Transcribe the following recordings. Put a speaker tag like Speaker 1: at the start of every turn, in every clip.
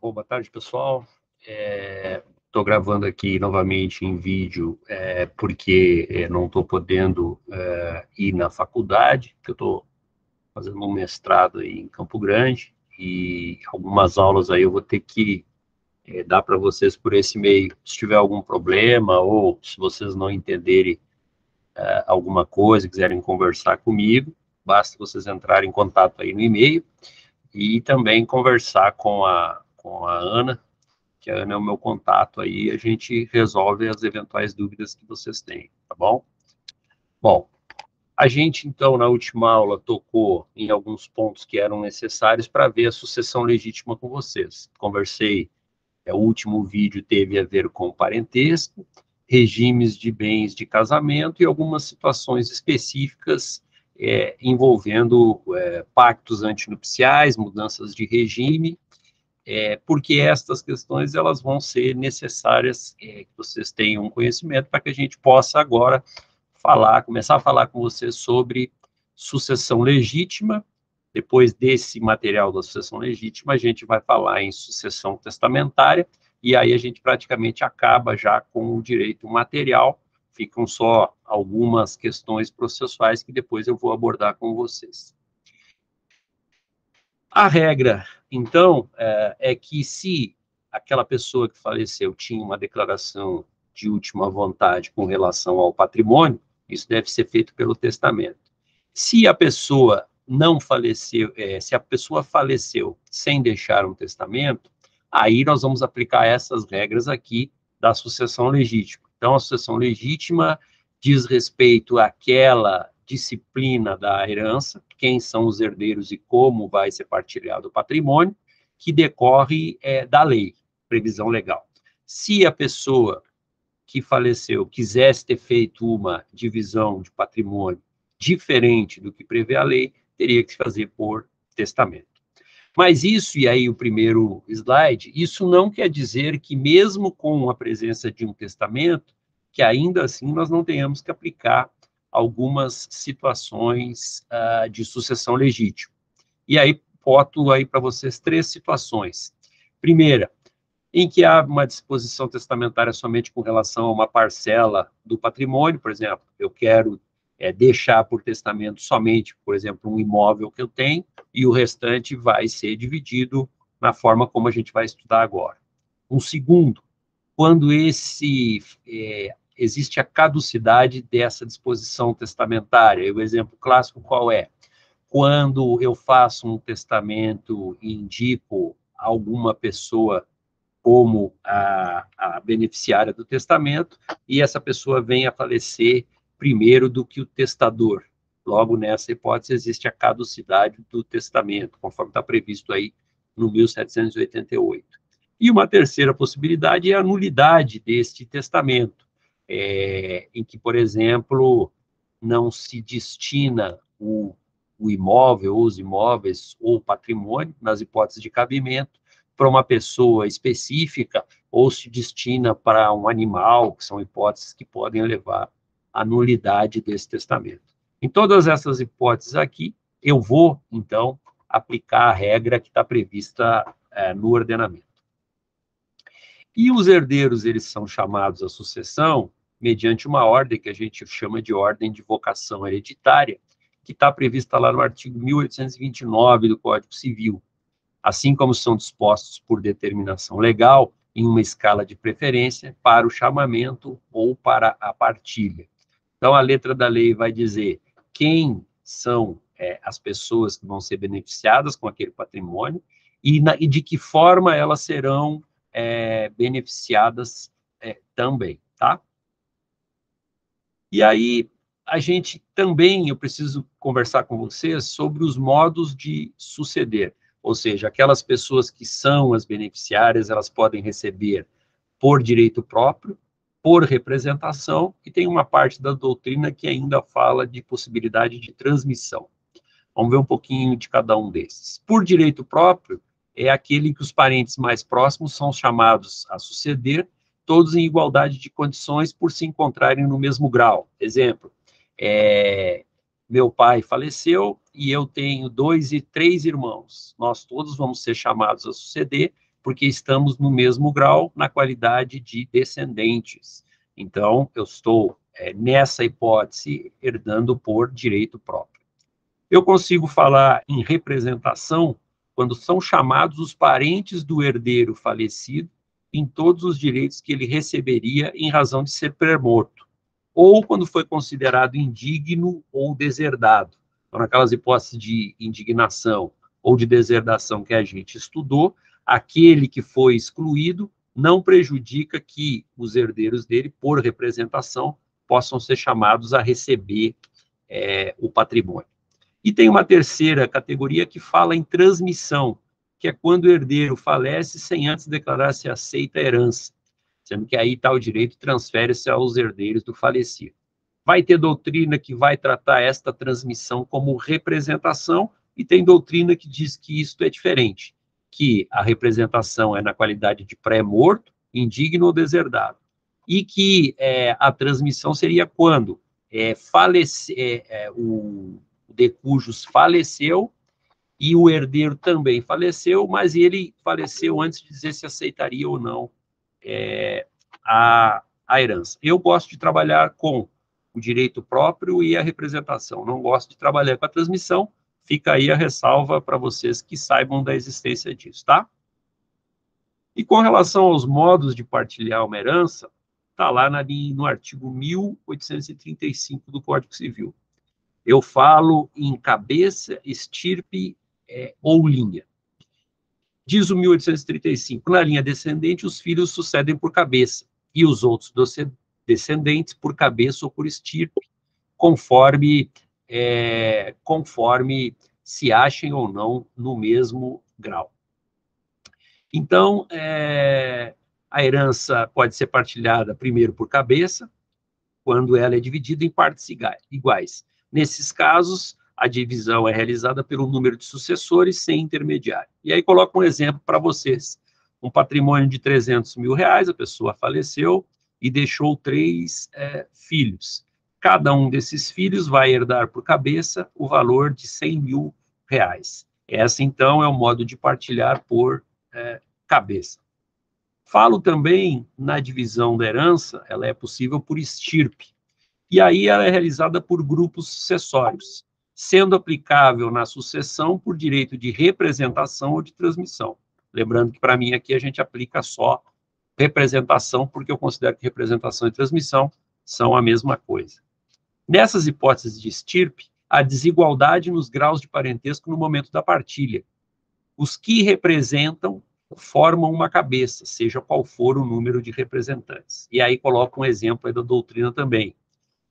Speaker 1: Bom, boa tarde, pessoal. Estou gravando aqui novamente em vídeo porque não estou podendo ir na faculdade, porque eu estou fazendo um mestrado aí em Campo Grande e algumas aulas aí eu vou ter que dar para vocês por esse meio. Se tiver algum problema ou se vocês não entenderem alguma coisa, quiserem conversar comigo, basta vocês entrarem em contato aí no e-mail e também conversar com a Ana, que a Ana é o meu contato aí, a gente resolve as eventuais dúvidas que vocês têm, tá bom? Bom, a gente, então, na última aula, tocou em alguns pontos que eram necessários para ver a sucessão legítima com vocês. Conversei, o último vídeo teve a ver com parentesco, regimes de bens de casamento e algumas situações específicas envolvendo pactos antinupciais, mudanças de regime, porque estas questões elas vão ser necessárias que vocês tenham um conhecimento para que a gente possa agora começar a falar com vocês sobre sucessão legítima. Depois desse material da sucessão legítima, a gente vai falar em sucessão testamentária, e aí a gente praticamente acaba já com o direito material, ficam só algumas questões processuais que depois eu vou abordar com vocês. A regra, então, é que se aquela pessoa que faleceu tinha uma declaração de última vontade com relação ao patrimônio, isso deve ser feito pelo testamento. Se a pessoa não faleceu, se a pessoa faleceu sem deixar um testamento, aí nós vamos aplicar essas regras aqui da sucessão legítima. Então, a sucessão legítima diz respeito àquela disciplina da herança, quem são os herdeiros e como vai ser partilhado o patrimônio, que decorre da lei, previsão legal. Se a pessoa que faleceu quisesse ter feito uma divisão de patrimônio diferente do que prevê a lei, teria que fazer por testamento. Mas isso, e aí o primeiro slide, isso não quer dizer que mesmo com a presença de um testamento, que ainda assim nós não tenhamos que aplicar algumas situações de sucessão legítima. E aí, boto aí para vocês 3 situações. Primeira, em que há uma disposição testamentária somente com relação a uma parcela do patrimônio, por exemplo, eu quero deixar por testamento somente, por exemplo, um imóvel que eu tenho, e o restante vai ser dividido na forma como a gente vai estudar agora. Um segundo, quando existe a caducidade dessa disposição testamentária. E o exemplo clássico qual é? Quando eu faço um testamento e indico alguma pessoa como a beneficiária do testamento, e essa pessoa vem a falecer primeiro do que o testador. Logo, nessa hipótese, existe a caducidade do testamento, conforme está previsto aí no 1788. E uma terceira possibilidade é a nulidade deste testamento, em que, por exemplo, não se destina o imóvel, ou os imóveis, ou o patrimônio, nas hipóteses de cabimento, para uma pessoa específica, ou se destina para um animal, que são hipóteses que podem levar à nulidade desse testamento. Em todas essas hipóteses aqui, eu vou, então, aplicar a regra que está prevista no ordenamento. E os herdeiros, eles são chamados à sucessão mediante uma ordem que a gente chama de ordem de vocação hereditária, que está prevista lá no artigo 1829 do Código Civil, assim como são dispostos por determinação legal em uma escala de preferência para o chamamento ou para a partilha. Então, a letra da lei vai dizer quem são as pessoas que vão ser beneficiadas com aquele patrimônio e de que forma elas serão beneficiadas também, tá? E aí, a gente também, eu preciso conversar com vocês sobre os modos de suceder, ou seja, aquelas pessoas que são as beneficiárias, elas podem receber por direito próprio, por representação, e tem uma parte da doutrina que ainda fala de possibilidade de transmissão. Vamos ver um pouquinho de cada um desses. Por direito próprio, é aquele que os parentes mais próximos são chamados a suceder, todos em igualdade de condições por se encontrarem no mesmo grau. Exemplo, meu pai faleceu e eu tenho 2 e 3 irmãos. Nós todos vamos ser chamados a suceder, porque estamos no mesmo grau na qualidade de descendentes. Então, eu estou, nessa hipótese, herdando por direito próprio. Eu consigo falar em representação quando são chamados os parentes do herdeiro falecido em todos os direitos que ele receberia em razão de ser pré-morto, ou quando foi considerado indigno ou deserdado. Então, naquelas hipóteses de indignação ou de deserdação que a gente estudou, aquele que foi excluído não prejudica que os herdeiros dele, por representação, possam ser chamados a receber o patrimônio. E tem uma terceira categoria que fala em transmissão, que é quando o herdeiro falece sem antes declarar se aceita a herança, sendo que aí tal direito transfere-se aos herdeiros do falecido. Vai ter doutrina que vai tratar esta transmissão como representação, e tem doutrina que diz que isto é diferente, que a representação é na qualidade de pré-morto, indigno ou deserdado, e que a transmissão seria quando o de cujos faleceu e o herdeiro também faleceu, mas ele faleceu antes de dizer se aceitaria ou não a herança. Eu gosto de trabalhar com o direito próprio e a representação, não gosto de trabalhar com a transmissão. Fica aí a ressalva para vocês que saibam da existência disso, tá? E com relação aos modos de partilhar uma herança, está lá no artigo 1835 do Código Civil. Eu falo em cabeça, estirpe ou linha. Diz o 1835, na linha descendente, os filhos sucedem por cabeça, e os outros descendentes por cabeça ou por estirpe, conforme se achem ou não no mesmo grau. Então, a herança pode ser partilhada primeiro por cabeça, quando ela é dividida em partes iguais. Nesses casos, a divisão é realizada pelo número de sucessores sem intermediário. E aí coloco um exemplo para vocês. Um patrimônio de 300 mil reais, a pessoa faleceu e deixou 3 filhos. Cada um desses filhos vai herdar por cabeça o valor de 100 mil reais. Essa, então, é o modo de partilhar por cabeça. Falo também na divisão da herança, ela é possível por estirpe. E aí ela é realizada por grupos sucessórios, sendo aplicável na sucessão por direito de representação ou de transmissão. Lembrando que, para mim, aqui a gente aplica só representação, porque eu considero que representação e transmissão são a mesma coisa. Nessas hipóteses de estirpe, há desigualdade nos graus de parentesco no momento da partilha. Os que representam formam uma cabeça, seja qual for o número de representantes. E aí coloco um exemplo aí da doutrina também.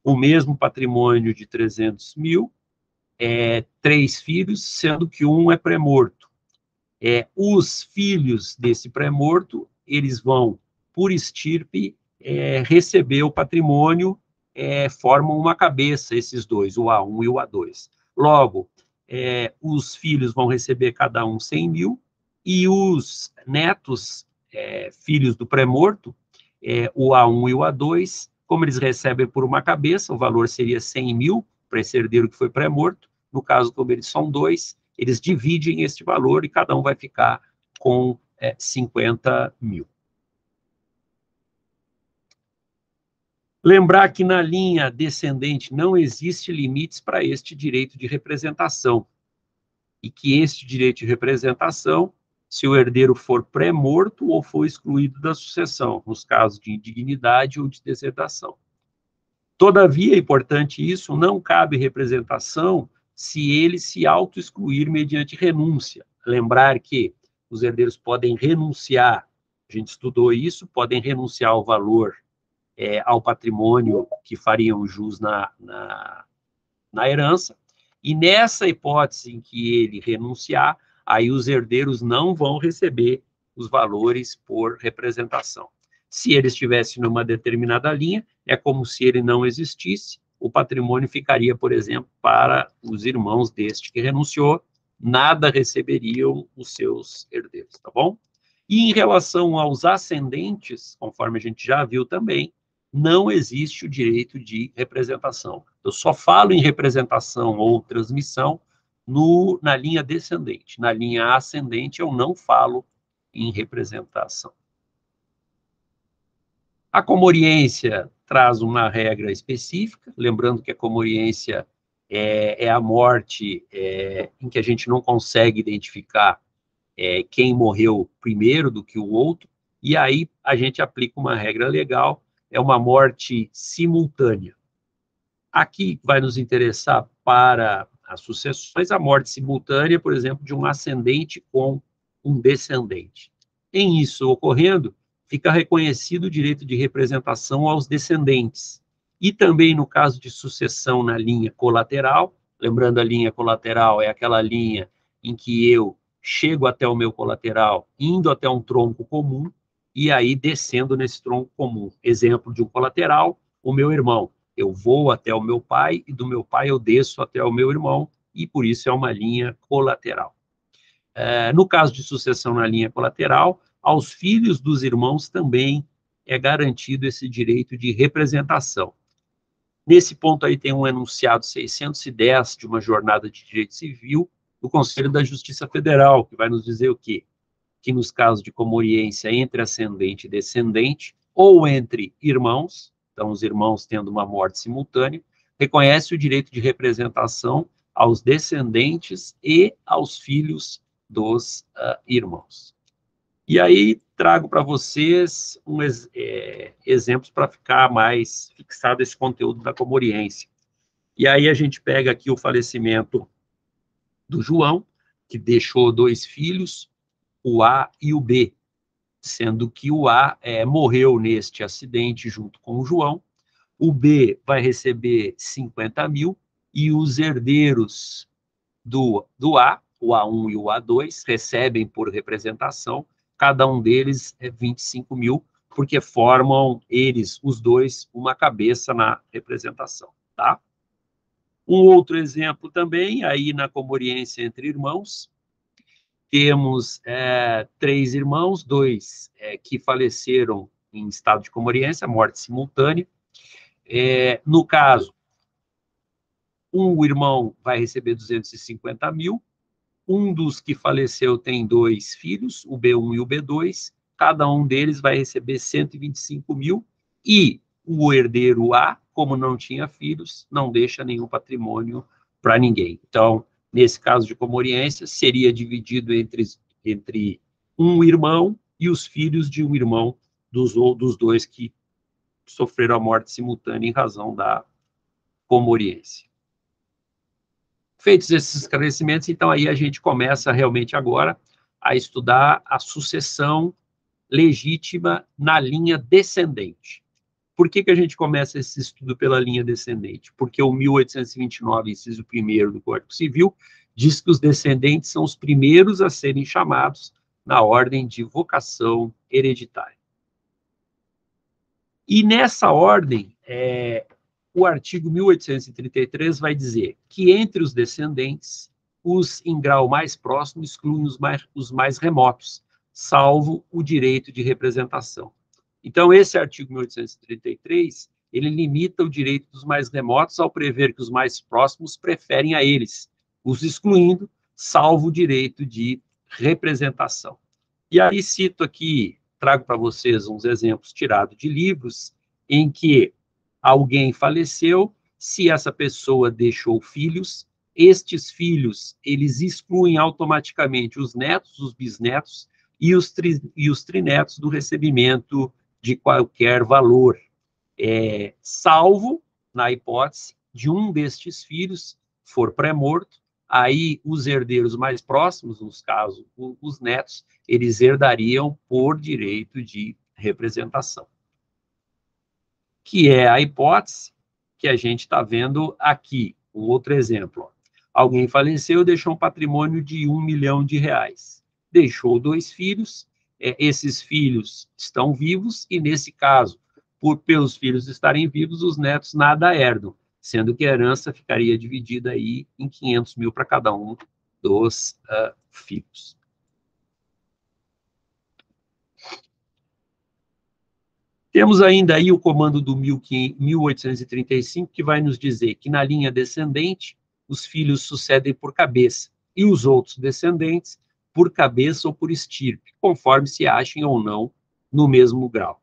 Speaker 1: O mesmo patrimônio de 300 mil, 3 filhos, sendo que um é pré-morto. Os filhos desse pré-morto, eles vão, por estirpe, receber o patrimônio, formam uma cabeça, esses dois, o A1 e o A2. Logo, os filhos vão receber cada um 100 mil, e os netos, filhos do pré-morto, o A1 e o A2, como eles recebem por uma cabeça, o valor seria 100 mil para esse herdeiro que foi pré-morto. No caso, como eles são 2, eles dividem este valor e cada um vai ficar com 50 mil. Lembrar que na linha descendente não existe limites para este direito de representação, e que este direito de representação, se o herdeiro for pré-morto ou for excluído da sucessão, nos casos de indignidade ou de deserdação. Todavia, é importante isso, não cabe representação se ele se auto-excluir mediante renúncia. Lembrar que os herdeiros podem renunciar, a gente estudou isso, podem renunciar ao valor, ao patrimônio que fariam jus na herança, e nessa hipótese em que ele renunciar, aí os herdeiros não vão receber os valores por representação. Se ele estivesse numa determinada linha, é como se ele não existisse, o patrimônio ficaria, por exemplo, para os irmãos deste que renunciou, nada receberiam os seus herdeiros, tá bom? E em relação aos ascendentes, conforme a gente já viu também, não existe o direito de representação. Eu só falo em representação ou transmissão na linha descendente. Na linha ascendente, eu não falo em representação. A comoriência traz uma regra específica, lembrando que a comoriência é a morte em que a gente não consegue identificar quem morreu primeiro do que o outro, e aí a gente aplica uma regra legal, é uma morte simultânea. Aqui vai nos interessar para as sucessões a morte simultânea, por exemplo, de um ascendente com um descendente. Em isso ocorrendo, fica reconhecido o direito de representação aos descendentes. E também no caso de sucessão na linha colateral, lembrando a linha colateral é aquela linha em que eu chego até o meu colateral, indo até um tronco comum, e aí descendo nesse tronco comum. Exemplo de um colateral, o meu irmão. Eu vou até o meu pai, e do meu pai eu desço até o meu irmão, e por isso é uma linha colateral. No caso de sucessão na linha colateral, aos filhos dos irmãos também é garantido esse direito de representação. Nesse ponto aí tem um enunciado 610 de uma jornada de direito civil do Conselho da Justiça Federal, que vai nos dizer o quê? Que nos casos de comoriência entre ascendente e descendente, ou entre irmãos, então os irmãos tendo uma morte simultânea, reconhece o direito de representação aos descendentes e aos filhos dos irmãos. E aí trago para vocês exemplos para ficar mais fixado esse conteúdo da comoriência. E aí a gente pega aqui o falecimento do João, que deixou 2 filhos, o A e o B, sendo que o A morreu neste acidente junto com o João, o B vai receber 50 mil, e os herdeiros do A, o A1 e o A2, recebem por representação, cada um deles 25 mil, porque formam eles, os dois, uma cabeça na representação, tá? Um outro exemplo também, aí na comoriência entre irmãos, temos 3 irmãos, 2 que faleceram em estado de comoriência, morte simultânea. No caso, um irmão vai receber 250 mil, um dos que faleceu tem 2 filhos, o B1 e o B2, cada um deles vai receber 125 mil, e o herdeiro A, como não tinha filhos, não deixa nenhum patrimônio para ninguém. Então, nesse caso de comoriência, seria dividido entre um irmão e os filhos de um irmão dos 2 que sofreram a morte simultânea em razão da comoriência. Feitos esses esclarecimentos, então aí a gente começa realmente agora a estudar a sucessão legítima na linha descendente. Por que a gente começa esse estudo pela linha descendente? Porque o 1829, inciso 1º do Código Civil, diz que os descendentes são os primeiros a serem chamados na ordem de vocação hereditária. E nessa ordem, o artigo 1833 vai dizer que entre os descendentes, os em grau mais próximo excluem os mais remotos, salvo o direito de representação. Então, esse artigo 1833, ele limita o direito dos mais remotos ao prever que os mais próximos preferem a eles, os excluindo, salvo o direito de representação. E aí cito aqui, trago para vocês uns exemplos tirados de livros, em que alguém faleceu, se essa pessoa deixou filhos, estes filhos, eles excluem automaticamente os netos, os bisnetos e os trinetos do recebimento de qualquer valor, salvo, na hipótese, de um destes filhos for pré-morto, aí os herdeiros mais próximos, nos casos, os netos, eles herdariam por direito de representação. Que é a hipótese que a gente está vendo aqui. Um outro exemplo. Alguém faleceu, deixou um patrimônio de R$1 milhão. Deixou 2 filhos, esses filhos estão vivos, e nesse caso, pelos filhos estarem vivos, os netos nada herdam, sendo que a herança ficaria dividida aí em 500 mil para cada um dos filhos. Temos ainda aí o comando do 1835, que vai nos dizer que na linha descendente, os filhos sucedem por cabeça, e os outros descendentes por cabeça ou por estirpe, conforme se achem ou não no mesmo grau.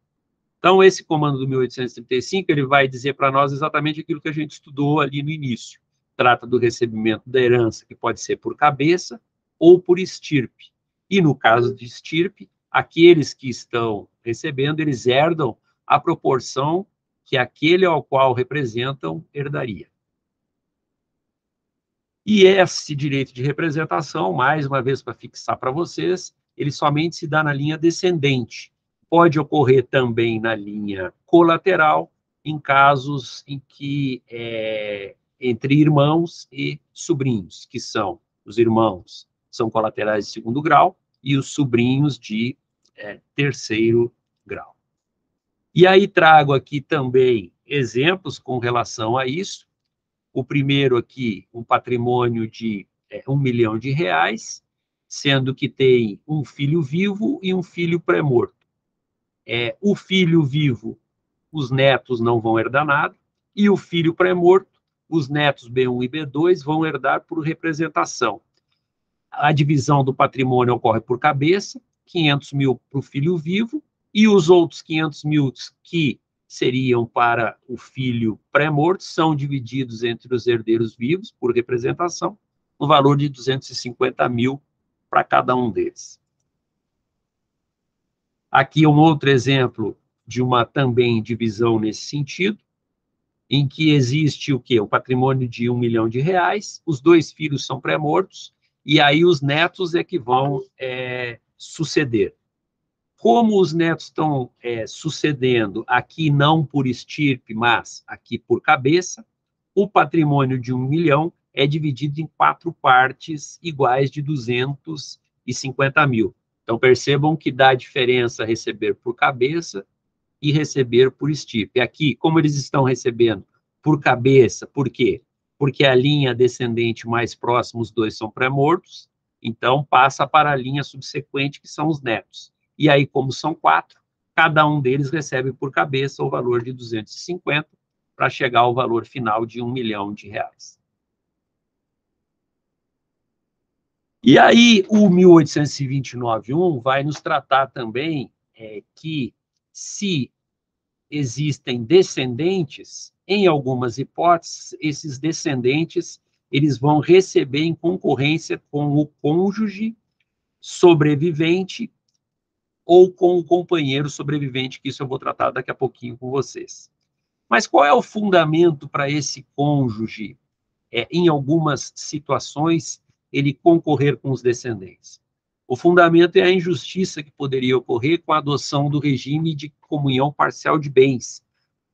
Speaker 1: Então, esse comando do 1835, ele vai dizer para nós exatamente aquilo que a gente estudou ali no início. Trata do recebimento da herança, que pode ser por cabeça ou por estirpe. E no caso de estirpe, aqueles que estão recebendo, eles herdam a proporção que aquele ao qual representam herdaria. E esse direito de representação, mais uma vez para fixar para vocês, ele somente se dá na linha descendente. Pode ocorrer também na linha colateral, em casos em que entre irmãos e sobrinhos, que são os irmãos são colaterais de segundo grau e os sobrinhos de terceiro grau. E aí trago aqui também exemplos com relação a isso. O primeiro aqui, um patrimônio de R$ 1 milhão, sendo que tem um filho vivo e um filho pré-morto. O filho vivo, os netos não vão herdar nada, e o filho pré-morto, os netos B1 e B2 vão herdar por representação. A divisão do patrimônio ocorre por cabeça, 500 mil para o filho vivo, e os outros 500 mil que seriam para o filho pré-morto são divididos entre os herdeiros vivos, por representação, no valor de 250 mil para cada um deles. Aqui um outro exemplo de uma também divisão nesse sentido, em que existe o quê? O patrimônio de R$ 1 milhão, os dois filhos são pré-mortos, e aí os netos é que vão suceder. Como os netos estão sucedendo aqui não por estirpe, mas aqui por cabeça, o patrimônio de R$ 1 milhão é dividido em 4 partes iguais de 250 mil. Então, percebam que dá diferença receber por cabeça e receber por estirpe. Aqui, como eles estão recebendo por cabeça, por quê? Porque a linha descendente mais próxima, os dois são pré-mortos, então passa para a linha subsequente, que são os netos. E aí, como são 4, cada um deles recebe por cabeça o valor de 250, para chegar ao valor final de R$ 1 milhão. E aí, o 1829.1 vai nos tratar também que, se existem descendentes, em algumas hipóteses, esses descendentes eles vão receber em concorrência com o cônjuge sobrevivente ou com o companheiro sobrevivente, que isso eu vou tratar daqui a pouquinho com vocês. Mas qual é o fundamento para esse cônjuge, em algumas situações, ele concorrer com os descendentes? O fundamento é a injustiça que poderia ocorrer com a adoção do regime de comunhão parcial de bens,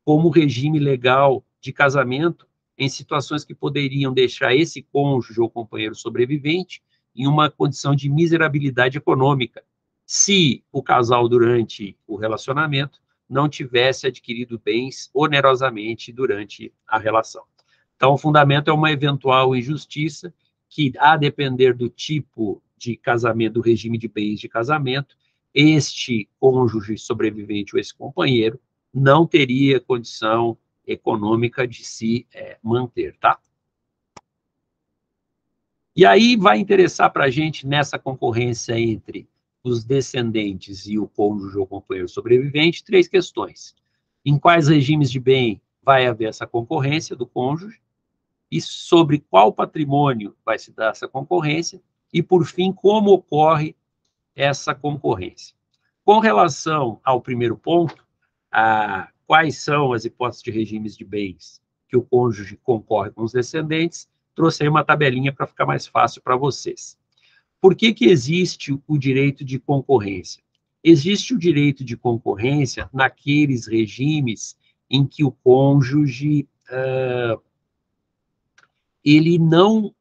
Speaker 1: como regime legal de casamento, em situações que poderiam deixar esse cônjuge ou companheiro sobrevivente em uma condição de miserabilidade econômica, se o casal, durante o relacionamento, não tivesse adquirido bens onerosamente durante a relação. Então, o fundamento é uma eventual injustiça que, a depender do tipo de casamento, do regime de bens de casamento, este cônjuge sobrevivente ou esse companheiro não teria condição econômica de se manter, tá? E aí vai interessar para a gente, nessa concorrência entre os descendentes e o cônjuge ou companheiro sobrevivente, 3 questões. Em quais regimes de bem vai haver essa concorrência do cônjuge? E sobre qual patrimônio vai se dar essa concorrência? E, por fim, como ocorre essa concorrência? Com relação ao primeiro ponto, quais são as hipóteses de regimes de bens que o cônjuge concorre com os descendentes, trouxe aí uma tabelinha para ficar mais fácil para vocês. Por que existe o direito de concorrência? Existe o direito de concorrência naqueles regimes em que o cônjuge ele não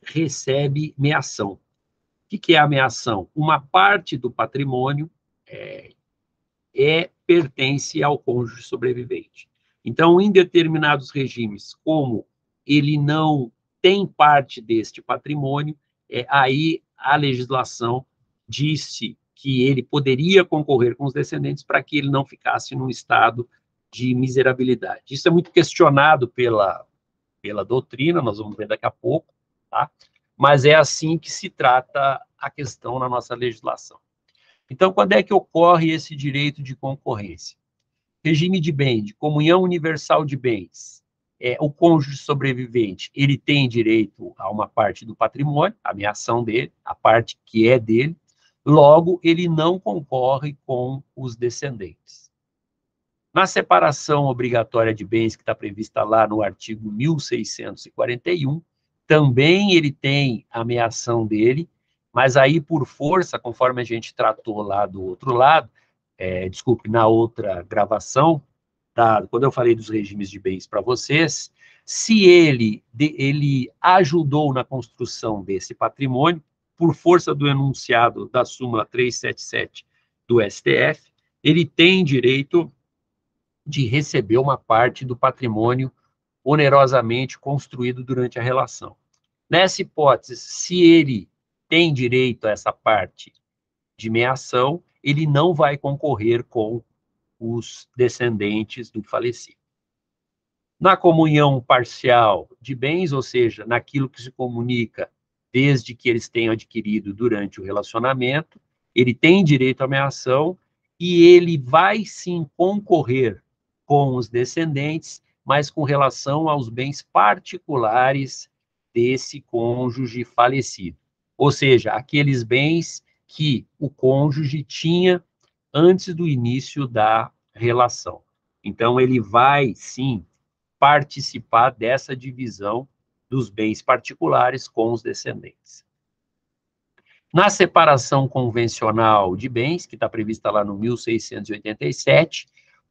Speaker 1: recebe meação. O que é a meação? Uma parte do patrimônio pertence ao cônjuge sobrevivente. Então, em determinados regimes, como ele não tem parte deste patrimônio, aí a legislação disse que ele poderia concorrer com os descendentes para que ele não ficasse num estado de miserabilidade. Isso é muito questionado pela doutrina, nós vamos ver daqui a pouco, tá? Mas é assim que se trata a questão na nossa legislação. Então, quando é que ocorre esse direito de concorrência? Regime de bem, de comunhão universal de bens. O cônjuge sobrevivente, ele tem direito a uma parte do patrimônio, a ameação dele, a parte que é dele, logo, ele não concorre com os descendentes. Na separação obrigatória de bens, que está prevista lá no artigo 1641, também ele tem a ameação dele, mas aí por força, conforme a gente tratou lá do outro lado, desculpe, na outra gravação, tá, quando eu falei dos regimes de bens para vocês, se ele ajudou na construção desse patrimônio, por força do enunciado da súmula 377 do STF, ele tem direito de receber uma parte do patrimônio onerosamente construído durante a relação. Nessa hipótese, se ele tem direito a essa parte de meação, ele não vai concorrer com os descendentes do falecido. Na comunhão parcial de bens, ou seja, naquilo que se comunica desde que eles tenham adquirido durante o relacionamento, ele tem direito à meação e ele vai sim concorrer com os descendentes, mas com relação aos bens particulares desse cônjuge falecido. Ou seja, aqueles bens que o cônjuge tinha antes do início da relação. Então, ele vai, sim, participar dessa divisão dos bens particulares com os descendentes. Na separação convencional de bens, que está prevista lá no 1687,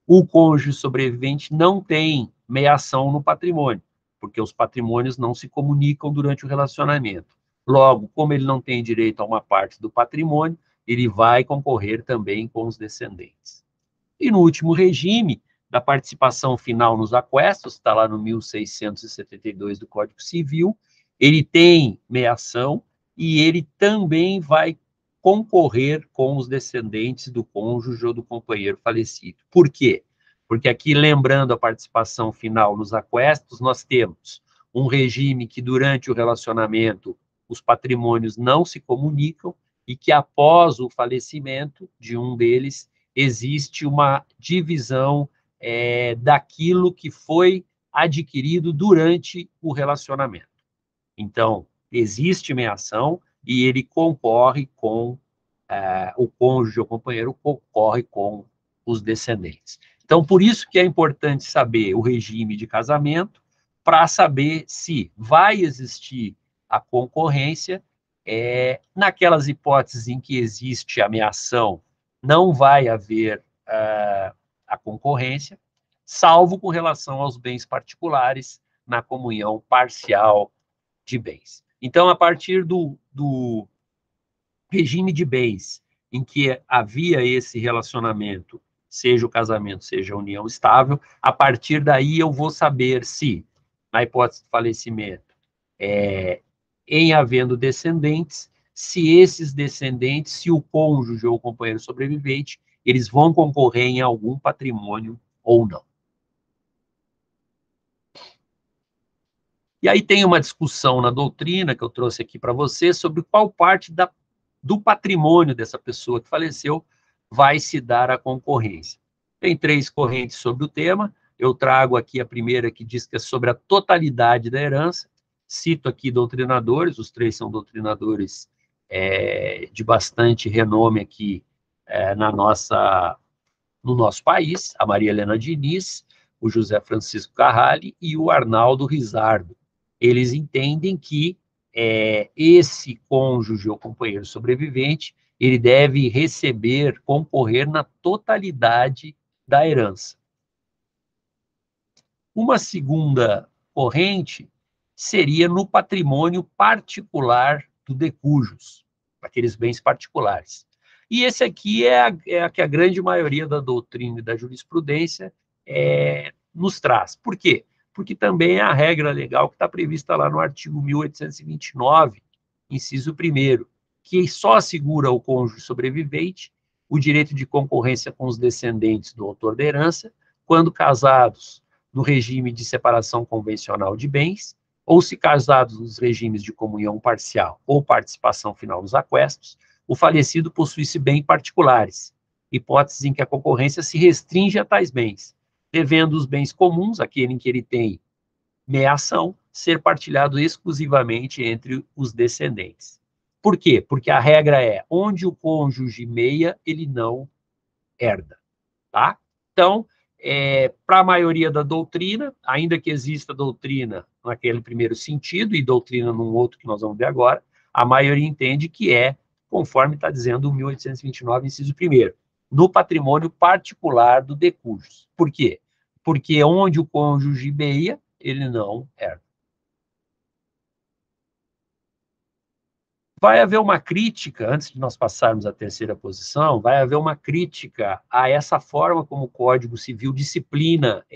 Speaker 1: o cônjuge sobrevivente não tem meação no patrimônio, porque os patrimônios não se comunicam durante o relacionamento. Logo, como ele não tem direito a uma parte do patrimônio, ele vai concorrer também com os descendentes. E no último regime, da participação final nos aquestos, está lá no 1672 do Código Civil, ele tem meação e ele também vai concorrer com os descendentes do cônjuge ou do companheiro falecido. Por quê? Porque aqui, lembrando a participação final nos aquestos, nós temos um regime que durante o relacionamento os patrimônios não se comunicam e que após o falecimento de um deles existe uma divisão daquilo que foi adquirido durante o relacionamento. Então, existe meação e ele concorre com o cônjuge ou companheiro, concorre com os descendentes. Então, por isso que é importante saber o regime de casamento, para saber se vai existir a concorrência. Naquelas hipóteses em que existe a meação, não vai haver a concorrência, salvo com relação aos bens particulares na comunhão parcial de bens. Então, a partir do regime de bens em que havia esse relacionamento, seja o casamento, seja a união estável, a partir daí eu vou saber se, na hipótese de falecimento, em havendo descendentes, se esses descendentes, se o cônjuge ou o companheiro sobrevivente, eles vão concorrer em algum patrimônio ou não. E aí tem uma discussão na doutrina, que eu trouxe aqui para você, sobre qual parte do patrimônio dessa pessoa que faleceu vai se dar a concorrência. Tem 3 correntes sobre o tema, eu trago aqui a primeira que diz que é sobre a totalidade da herança, cito aqui doutrinadores, os 3 são doutrinadores de bastante renome aqui no nosso país, a Maria Helena Diniz, o José Francisco Carrali e o Arnaldo Rizardo. Eles entendem que esse cônjuge ou companheiro sobrevivente, ele deve receber, concorrer na totalidade da herança. Uma segunda corrente seria no patrimônio particular do decujus, aqueles bens particulares. E esse aqui é a que a grande maioria da doutrina e da jurisprudência nos traz. Por quê? Porque também é a regra legal que está prevista lá no artigo 1829, inciso 1º, que só assegura ao cônjuge sobrevivente o direito de concorrência com os descendentes do autor da herança, quando casados no regime de separação convencional de bens, ou se casados nos regimes de comunhão parcial ou participação final nos aquestos, o falecido possuísse bens particulares, hipótese em que a concorrência se restringe a tais bens, devendo os bens comuns, aquele em que ele tem meação, ser partilhado exclusivamente entre os descendentes. Por quê? Porque a regra é, onde o cônjuge meia, ele não herda, tá? Então, para a maioria da doutrina, ainda que exista doutrina naquele primeiro sentido e doutrina num outro que nós vamos ver agora, a maioria entende que é, conforme está dizendo o 1829, inciso 1º, no patrimônio particular do decujus. Por quê? Porque onde o cônjuge meia, ele não herda. Vai haver uma crítica, antes de nós passarmos à terceira posição, vai haver uma crítica a essa forma como o Código Civil disciplina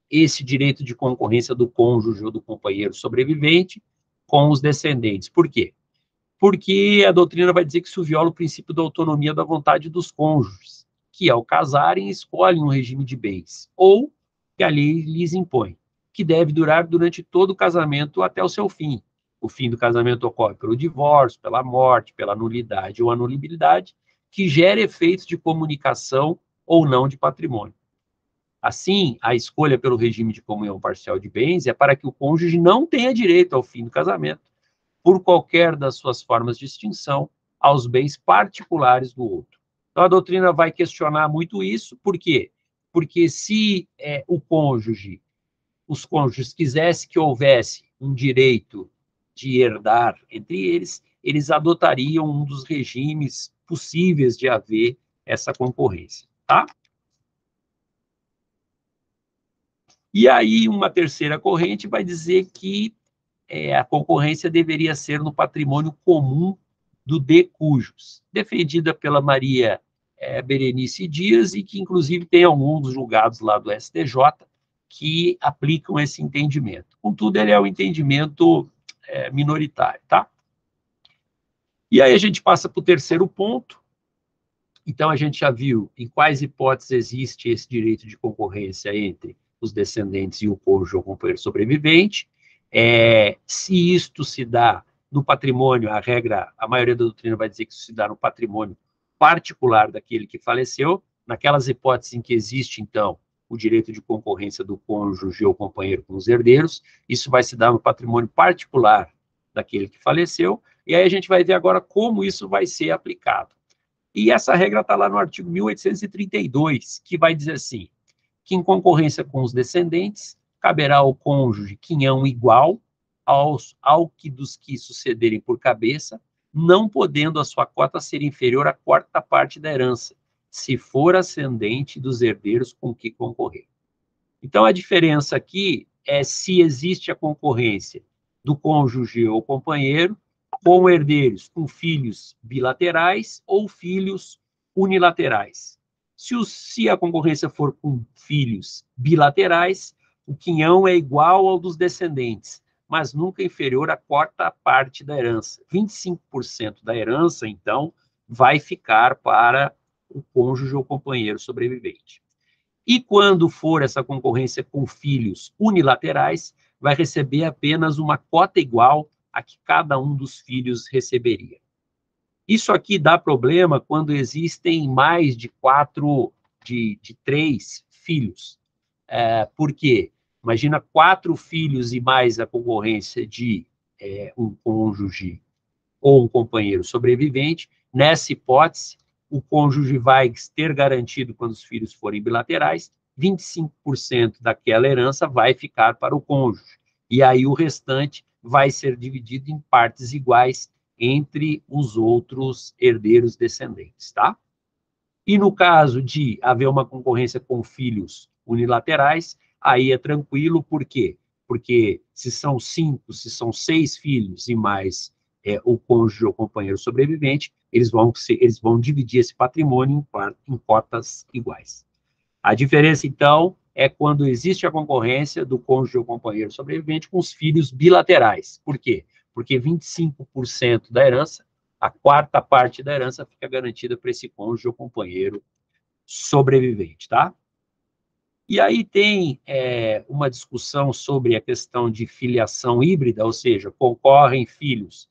Speaker 1: esse direito de concorrência do cônjuge ou do companheiro sobrevivente com os descendentes. Por quê? Porque a doutrina vai dizer que isso viola o princípio da autonomia da vontade dos cônjuges, que ao casarem escolhem um regime de bens, ou que a lei lhes impõe, que deve durar durante todo o casamento até o seu fim. O fim do casamento ocorre pelo divórcio, pela morte, pela nulidade ou anulibilidade, que gera efeitos de comunicação ou não de patrimônio. Assim, a escolha pelo regime de comunhão parcial de bens é para que o cônjuge não tenha direito ao fim do casamento, por qualquer das suas formas de extinção, aos bens particulares do outro. Então, a doutrina vai questionar muito isso, por quê? Porque se os cônjuges quisessem que houvesse um direito de herdar entre eles, eles adotariam um dos regimes possíveis de haver essa concorrência, tá? E aí, uma terceira corrente vai dizer que a concorrência deveria ser no patrimônio comum do decujus, defendida pela Maria Berenice Dias, e que, inclusive, tem alguns julgados lá do STJ que aplicam esse entendimento. Contudo, ele é um entendimento minoritário, tá? E aí a gente passa para o terceiro ponto. Então, a gente já viu em quais hipóteses existe esse direito de concorrência entre os descendentes e o cônjuge ou companheiro sobrevivente. Se isto se dá no patrimônio, a maioria da doutrina vai dizer que isso se dá no patrimônio particular daquele que faleceu, naquelas hipóteses em que existe, então, o direito de concorrência do cônjuge ou companheiro com os herdeiros, isso vai se dar no patrimônio particular daquele que faleceu, e aí a gente vai ver agora como isso vai ser aplicado. E essa regra está lá no artigo 1832, que vai dizer assim, que em concorrência com os descendentes, caberá ao cônjuge quinhão igual ao que dos que sucederem por cabeça, não podendo a sua cota ser inferior à quarta parte da herança, se for ascendente dos herdeiros com que concorrer. Então, a diferença aqui é se existe a concorrência do cônjuge ou companheiro com herdeiros com filhos bilaterais ou filhos unilaterais. Se a concorrência for com filhos bilaterais, o quinhão é igual ao dos descendentes, mas nunca inferior à quarta parte da herança. 25% da herança, então, vai ficar para o cônjuge ou companheiro sobrevivente. E quando for essa concorrência com filhos unilaterais, vai receber apenas uma cota igual a que cada um dos filhos receberia. Isso aqui dá problema quando existem mais de 3 filhos. Por quê? Imagina 4 filhos e mais a concorrência de um cônjuge ou um companheiro sobrevivente. Nessa hipótese, o cônjuge vai ter garantido, quando os filhos forem bilaterais, 25% daquela herança vai ficar para o cônjuge. E aí o restante vai ser dividido em partes iguais entre os outros herdeiros descendentes, tá? E no caso de haver uma concorrência com filhos unilaterais, aí é tranquilo, por quê? Porque se são 5, se são 6 filhos e mais o cônjuge ou companheiro sobrevivente, eles vão dividir esse patrimônio em cotas iguais. A diferença, então, é quando existe a concorrência do cônjuge ou companheiro sobrevivente com os filhos bilaterais. Por quê? Porque 25% da herança, a quarta parte da herança fica garantida para esse cônjuge ou companheiro sobrevivente, tá? E aí tem uma discussão sobre a questão de filiação híbrida, ou seja, concorrem filhos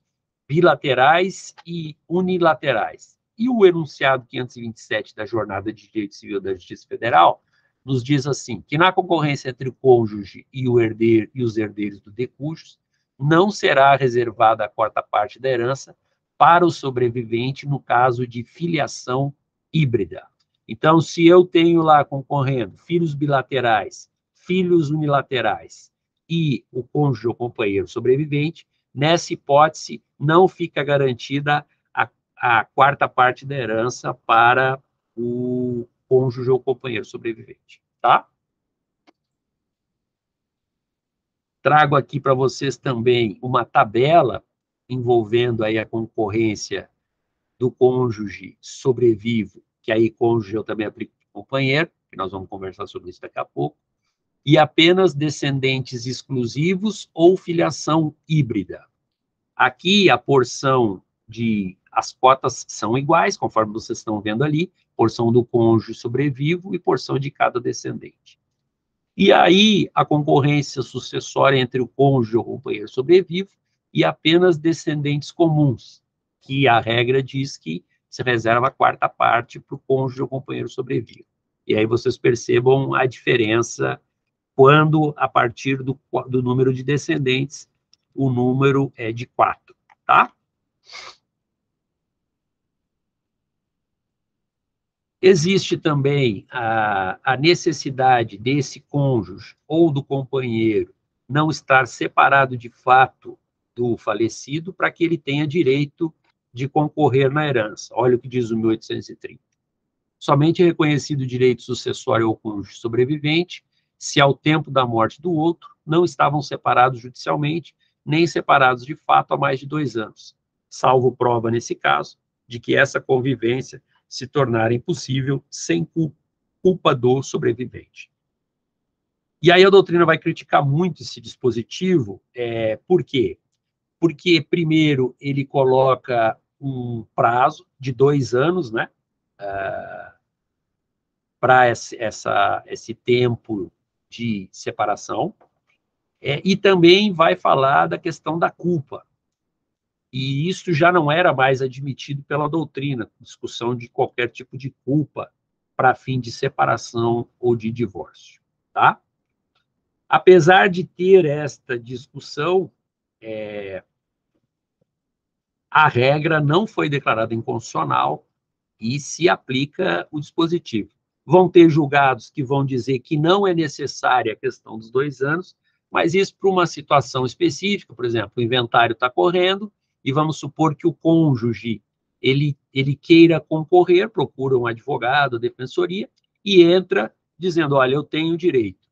Speaker 1: bilaterais e unilaterais. E o enunciado 527 da Jornada de Direito Civil da Justiça Federal nos diz assim, que na concorrência entre o cônjuge e o herdeiro e os herdeiros do decujus, não será reservada a quarta parte da herança para o sobrevivente no caso de filiação híbrida. Então, se eu tenho lá concorrendo filhos bilaterais, filhos unilaterais e o cônjuge ou companheiro sobrevivente, nessa hipótese não fica garantida a quarta parte da herança para o cônjuge ou companheiro sobrevivente, tá? Trago aqui para vocês também uma tabela envolvendo aí a concorrência do cônjuge sobrevivo, que aí cônjuge eu também aplico companheiro, que nós vamos conversar sobre isso daqui a pouco, e apenas descendentes exclusivos ou filiação híbrida. Aqui a porção as cotas são iguais, conforme vocês estão vendo ali, porção do cônjuge sobrevivo e porção de cada descendente. E aí a concorrência sucessória entre o cônjuge ou companheiro sobrevivo e apenas descendentes comuns, que a regra diz que se reserva a quarta parte para o cônjuge ou companheiro sobrevivo. E aí vocês percebam a diferença quando, a partir do número de descendentes, o número é de 4, tá? Existe também a necessidade desse cônjuge ou do companheiro não estar separado de fato do falecido para que ele tenha direito de concorrer na herança. Olha o que diz o 1830. Somente é reconhecido o direito sucessório ao cônjuge sobrevivente se, ao tempo da morte do outro, não estavam separados judicialmente, nem separados de fato há mais de 2 anos, salvo prova, nesse caso, de que essa convivência se tornara impossível sem culpa do sobrevivente. E aí a doutrina vai criticar muito esse dispositivo, por quê? Porque, primeiro, ele coloca um prazo de 2 anos, né, para esse tempo de separação, e também vai falar da questão da culpa. E isso já não era mais admitido pela doutrina, discussão de qualquer tipo de culpa para fim de separação ou de divórcio, tá? Apesar de ter esta discussão, a regra não foi declarada inconstitucional e se aplica o dispositivo. Vão ter julgados que vão dizer que não é necessária a questão dos 2 anos, mas isso para uma situação específica, por exemplo, o inventário está correndo e vamos supor que o cônjuge ele queira concorrer, procura um advogado, defensoria, e entra dizendo, olha, eu tenho direito.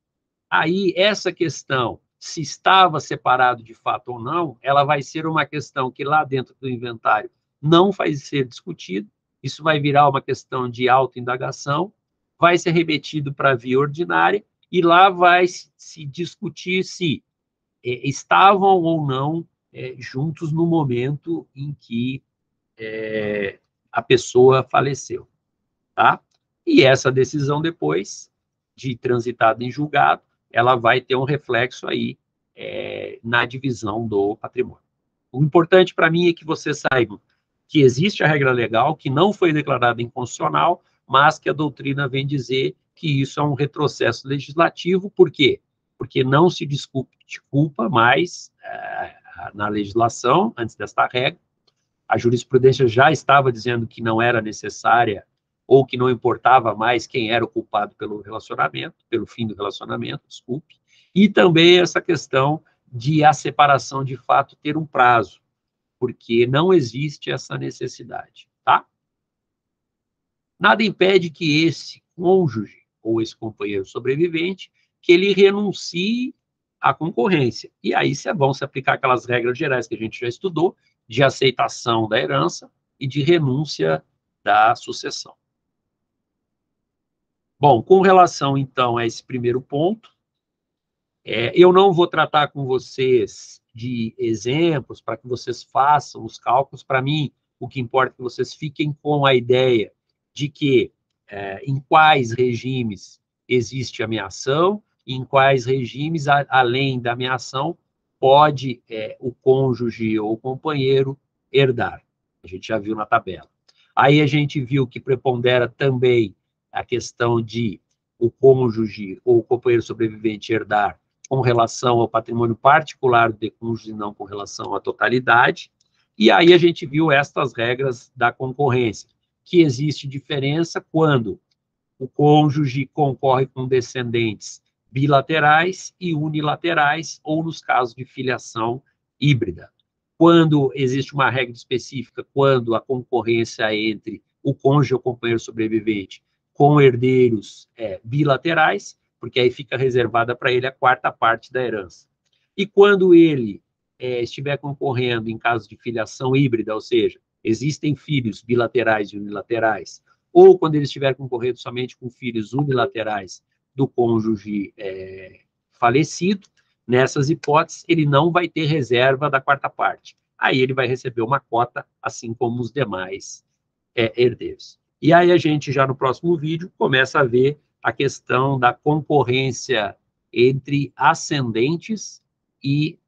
Speaker 1: Aí, essa questão, se estava separado de fato ou não, ela vai ser uma questão que lá dentro do inventário não vai ser discutida, isso vai virar uma questão de autoindagação, vai ser remetido para a via ordinária, e lá vai se discutir se estavam ou não juntos no momento em que a pessoa faleceu, tá? E essa decisão depois de transitada em julgado, ela vai ter um reflexo aí na divisão do patrimônio. O importante para mim é que vocês saibam que existe a regra legal, que não foi declarada inconstitucional, mas que a doutrina vem dizer que isso é um retrocesso legislativo. Por quê? Porque não se discute culpa mais na legislação, antes desta regra. A jurisprudência já estava dizendo que não era necessária ou que não importava mais quem era o culpado pelo relacionamento, pelo fim do relacionamento, desculpe. E também essa questão de a separação de fato ter um prazo, porque não existe essa necessidade, tá? Nada impede que esse cônjuge ou esse companheiro sobrevivente que ele renuncie à concorrência. E aí vão se aplicar aquelas regras gerais que a gente já estudou, de aceitação da herança e de renúncia da sucessão. Bom, com relação, então, a esse primeiro ponto, eu não vou tratar com vocês de exemplos para que vocês façam os cálculos. Para mim, o que importa é que vocês fiquem com a ideia de que em quais regimes existe ameação, em quais regimes, além da ameação, pode o cônjuge ou o companheiro herdar. A gente já viu na tabela. Aí a gente viu que prepondera também a questão de o cônjuge ou o companheiro sobrevivente herdar com relação ao patrimônio particular do cônjuge e não com relação à totalidade. E aí a gente viu estas regras da concorrência, que existe diferença quando o cônjuge concorre com descendentes bilaterais e unilaterais, ou nos casos de filiação híbrida. Quando existe uma regra específica, quando a concorrência é entre o cônjuge ou companheiro sobrevivente com herdeiros bilaterais, porque aí fica reservada para ele a quarta parte da herança. E quando ele estiver concorrendo em caso de filiação híbrida, ou seja, existem filhos bilaterais e unilaterais, ou quando ele estiver concorrendo somente com filhos unilaterais do cônjuge falecido, nessas hipóteses, ele não vai ter reserva da quarta parte. Aí ele vai receber uma cota, assim como os demais herdeiros. E aí a gente, já no próximo vídeo, começa a ver a questão da concorrência entre ascendentes e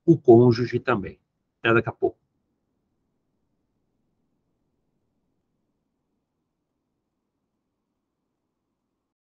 Speaker 1: o cônjuge também. Até daqui a pouco.